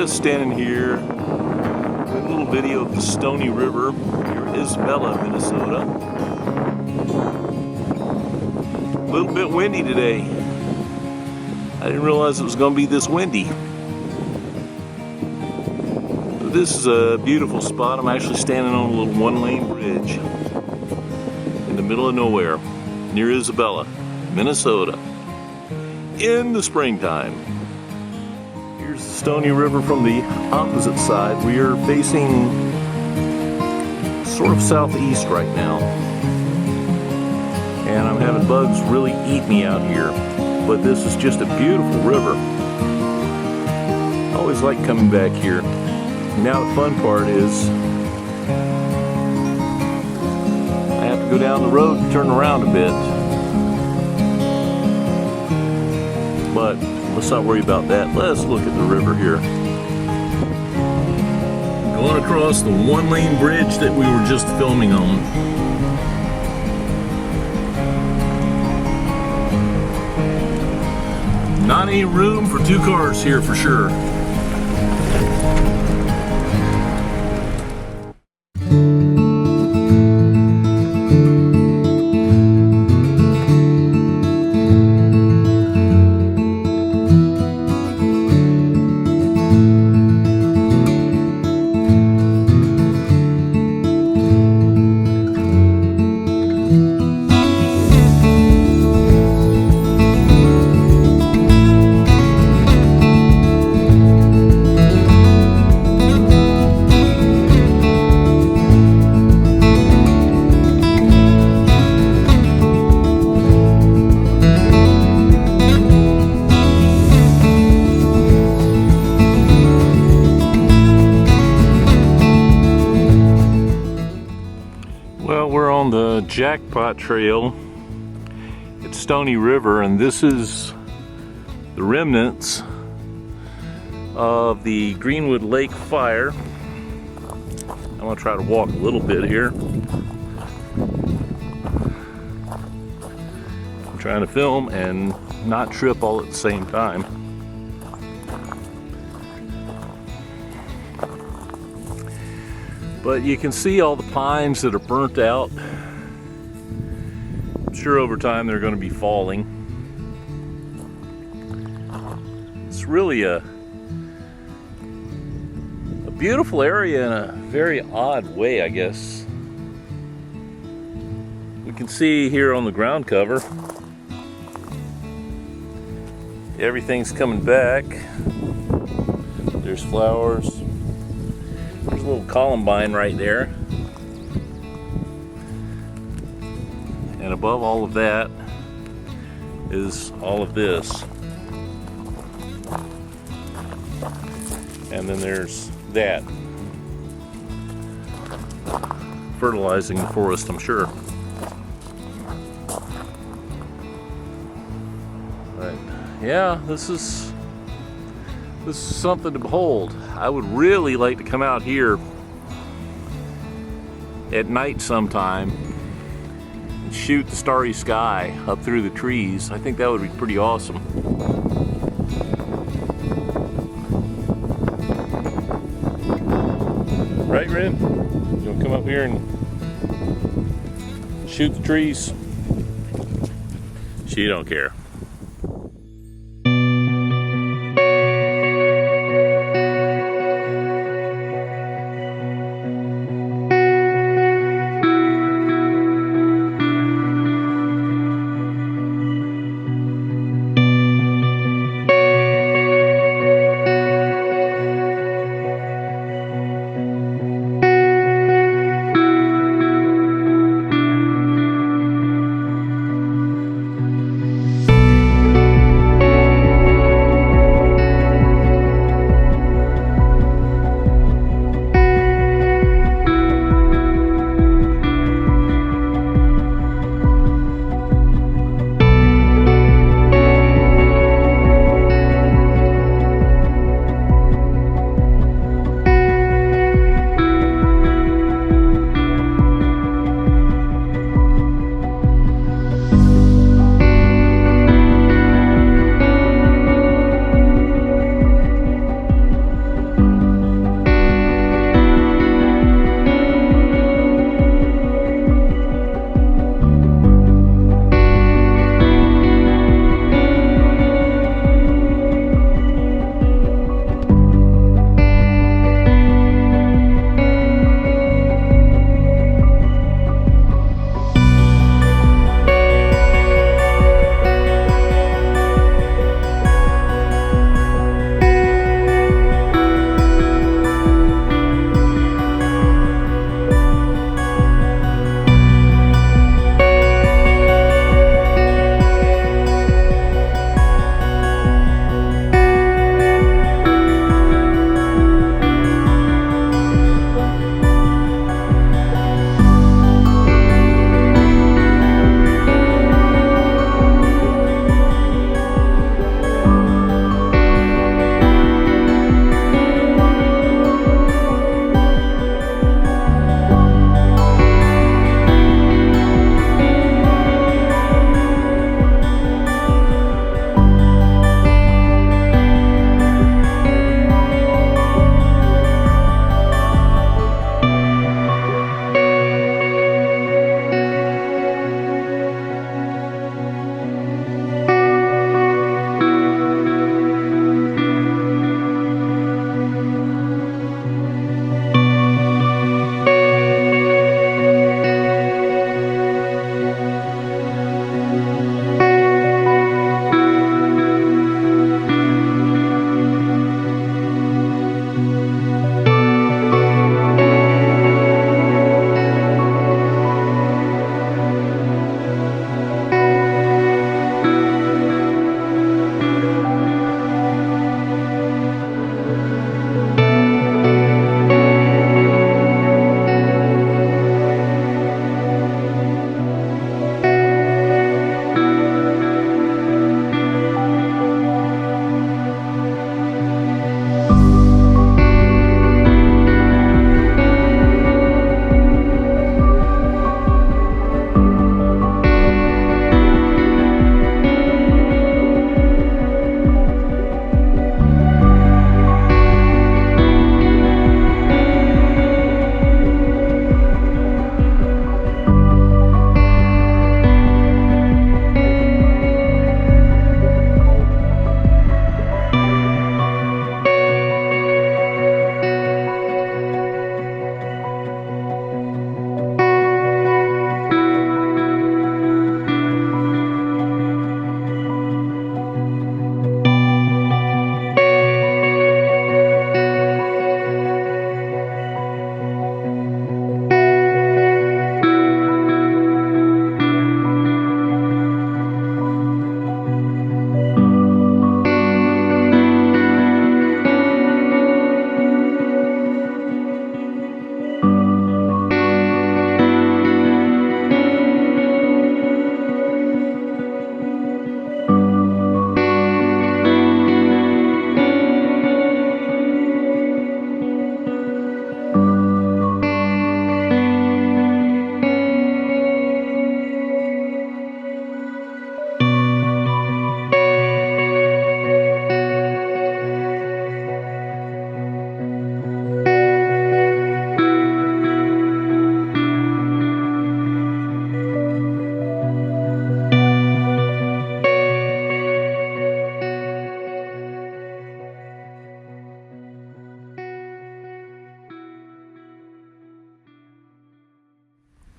just standing here with a little video of the Stony River near Isabella, Minnesota. A little bit windy today. I didn't realize it was going to be this windy. But this is a beautiful spot. I'm actually standing on a little one-lane bridge in the middle of nowhere near Isabella, Minnesota, in the springtime. Here's the Stony River from the opposite side. We are facing sort of southeast right now, and I'm having bugs really eat me out here, but this is just a beautiful river. I always like coming back here. Now the fun part is I have to go down the road and turn around a bit, but let's not worry about that. Let's look at the river here. Going across the one-lane bridge that we were just filming on. Not any room for two cars here for sure. Well, we're on the Jackpot Trail at Stony River, and this is the remnants of the Greenwood Lake fire. I'm gonna try to walk a little bit here. I'm trying to film and not trip all at the same time. But you can see all the pines that are burnt out. I'm sure over time they're going to be falling. It's really a beautiful area in a very odd way, I guess. We can see here on the ground cover, everything's coming back. There's flowers. There's a little columbine right there. And above all of that is all of this. And then there's that. Fertilizing the forest, I'm sure. But yeah, this is something to behold. I would really like to come out here at night sometime and shoot the starry sky up through the trees. I think that would be pretty awesome. Right, Ren? You want to come up here and shoot the trees? She don't care.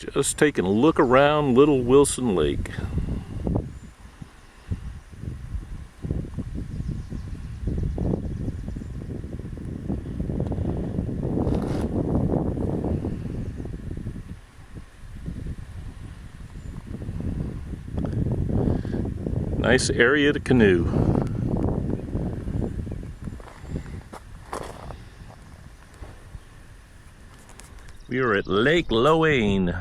Just taking a look around Little Wilson Lake. Nice area to canoe. We are at Lake Loraine.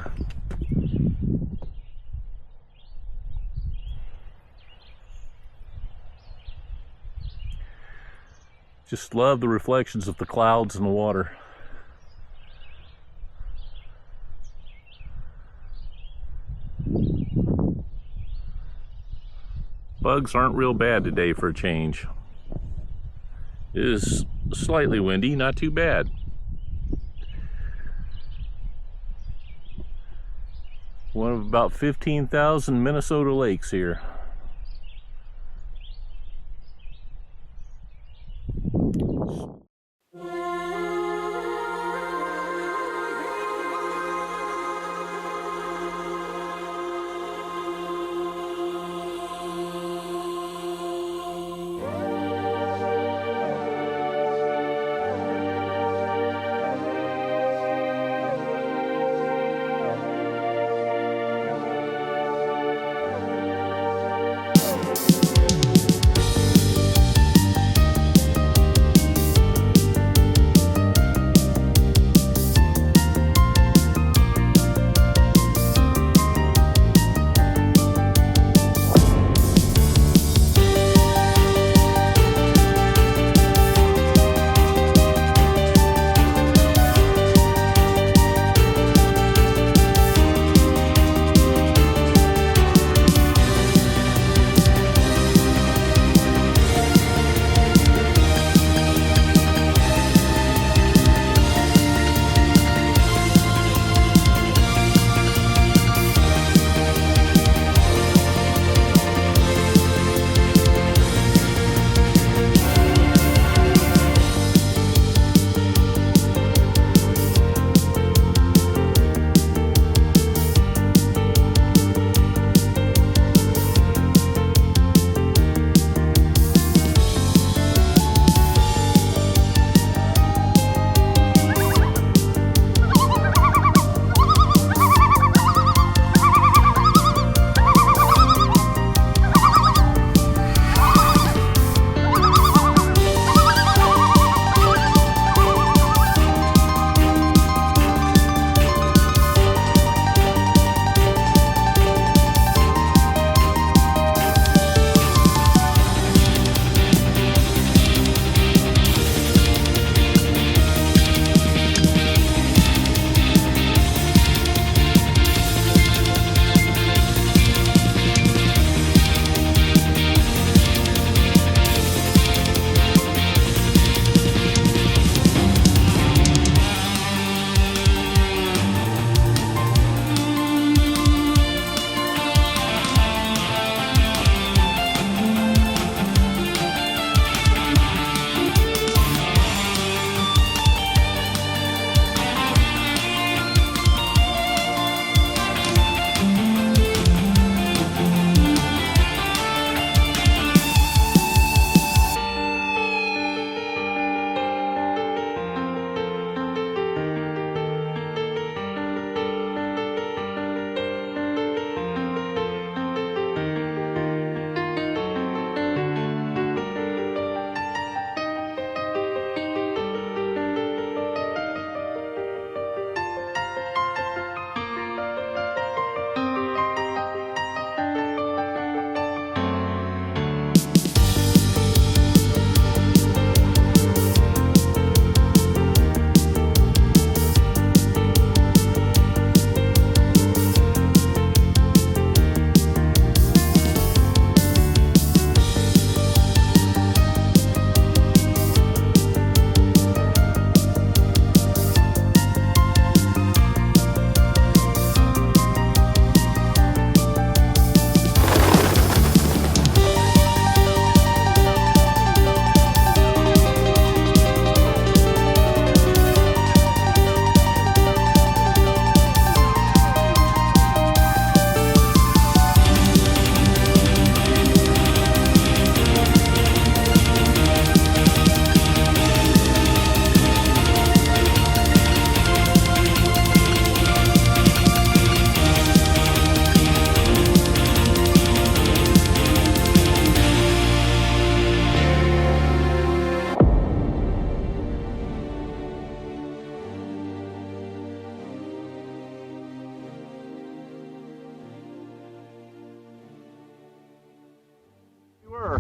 Just love the reflections of the clouds in the water. Bugs aren't real bad today for a change. It is slightly windy, not too bad. One of about 15,000 Minnesota lakes here.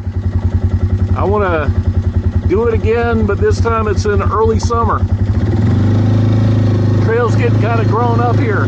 here. I want to do it again, but this time it's in early summer. Trail's getting kind of grown up here.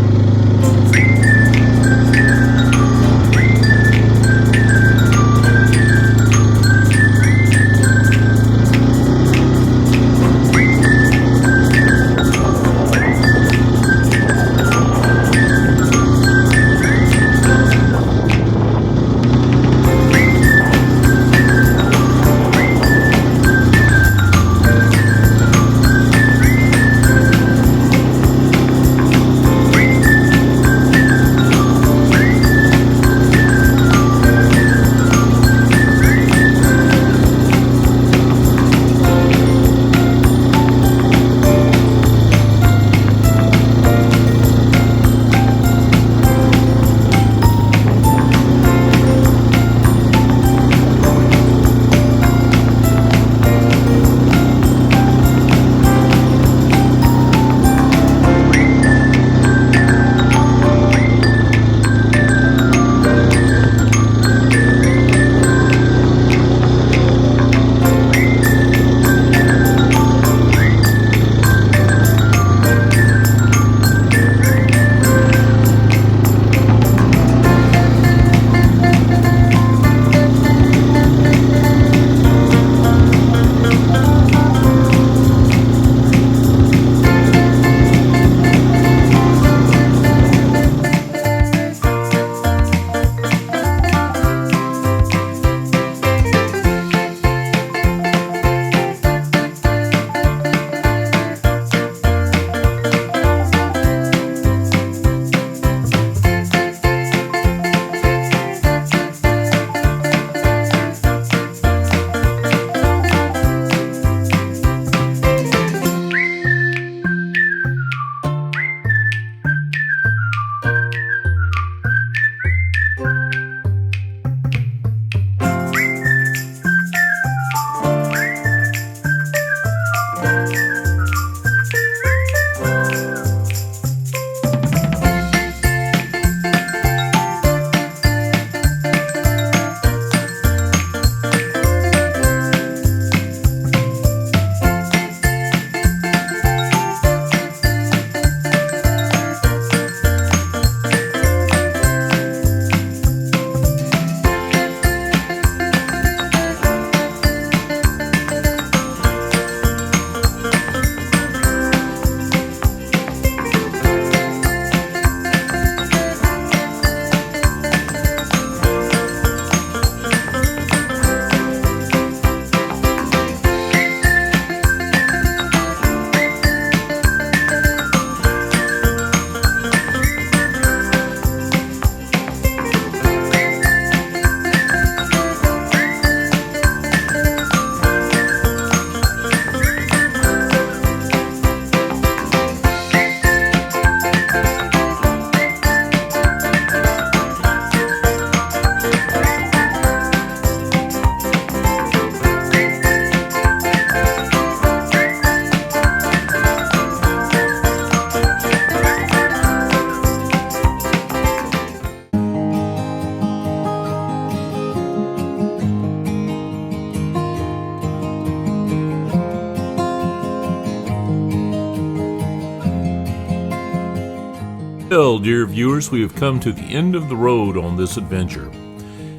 Well, dear viewers, we have come to the end of the road on this adventure.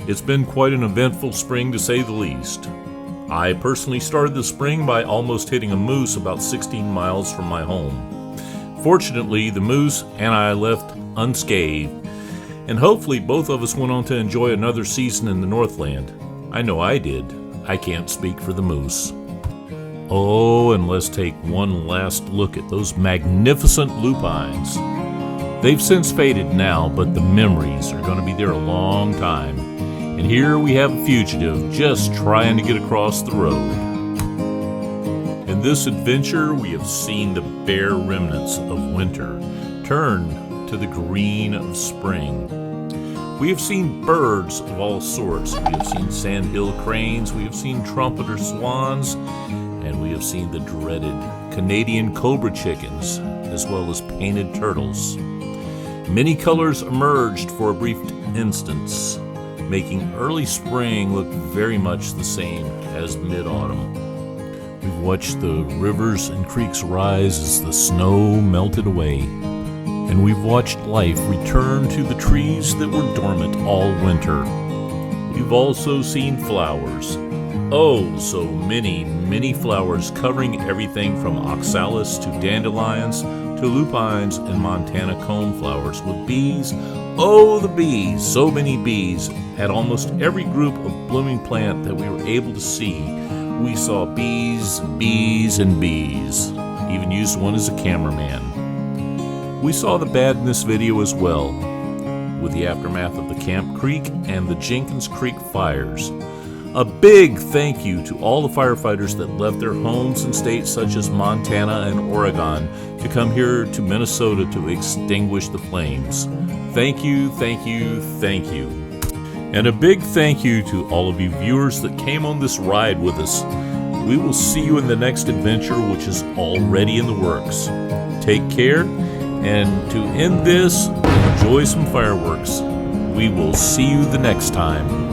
It's been quite an eventful spring, to say the least. I personally started the spring by almost hitting a moose about 16 miles from my home. Fortunately, the moose and I left unscathed, and hopefully both of us went on to enjoy another season in the Northland. I know I did. I can't speak for the moose. Oh, and let's take one last look at those magnificent lupines. They've since faded now, but the memories are going to be there a long time. And here we have a fugitive just trying to get across the road. In this adventure, we have seen the bare remnants of winter turn to the green of spring. We have seen birds of all sorts. We have seen sandhill cranes, we have seen trumpeter swans, and we have seen the dreaded Canadian cobra chickens, as well as painted turtles. Many colors emerged for a brief instance, making early spring look very much the same as mid-autumn. We've watched the rivers and creeks rise as the snow melted away, and we've watched life return to the trees that were dormant all winter. We've also seen flowers. Oh, so many, many flowers covering everything from oxalis to dandelions to lupines and Montana coneflowers with bees. Oh, the bees! So many bees. At almost every group of blooming plant that we were able to see, we saw bees, bees, and bees. Even used one as a cameraman. We saw the bad in this video as well, with the aftermath of the Camp Creek and the Jenkins Creek fires. A big thank you to all the firefighters that left their homes in states such as Montana and Oregon to come here to Minnesota to extinguish the flames. Thank you, thank you, thank you. And a big thank you to all of you viewers that came on this ride with us. We will see you in the next adventure, which is already in the works. Take care, and to end this, enjoy some fireworks. We will see you the next time.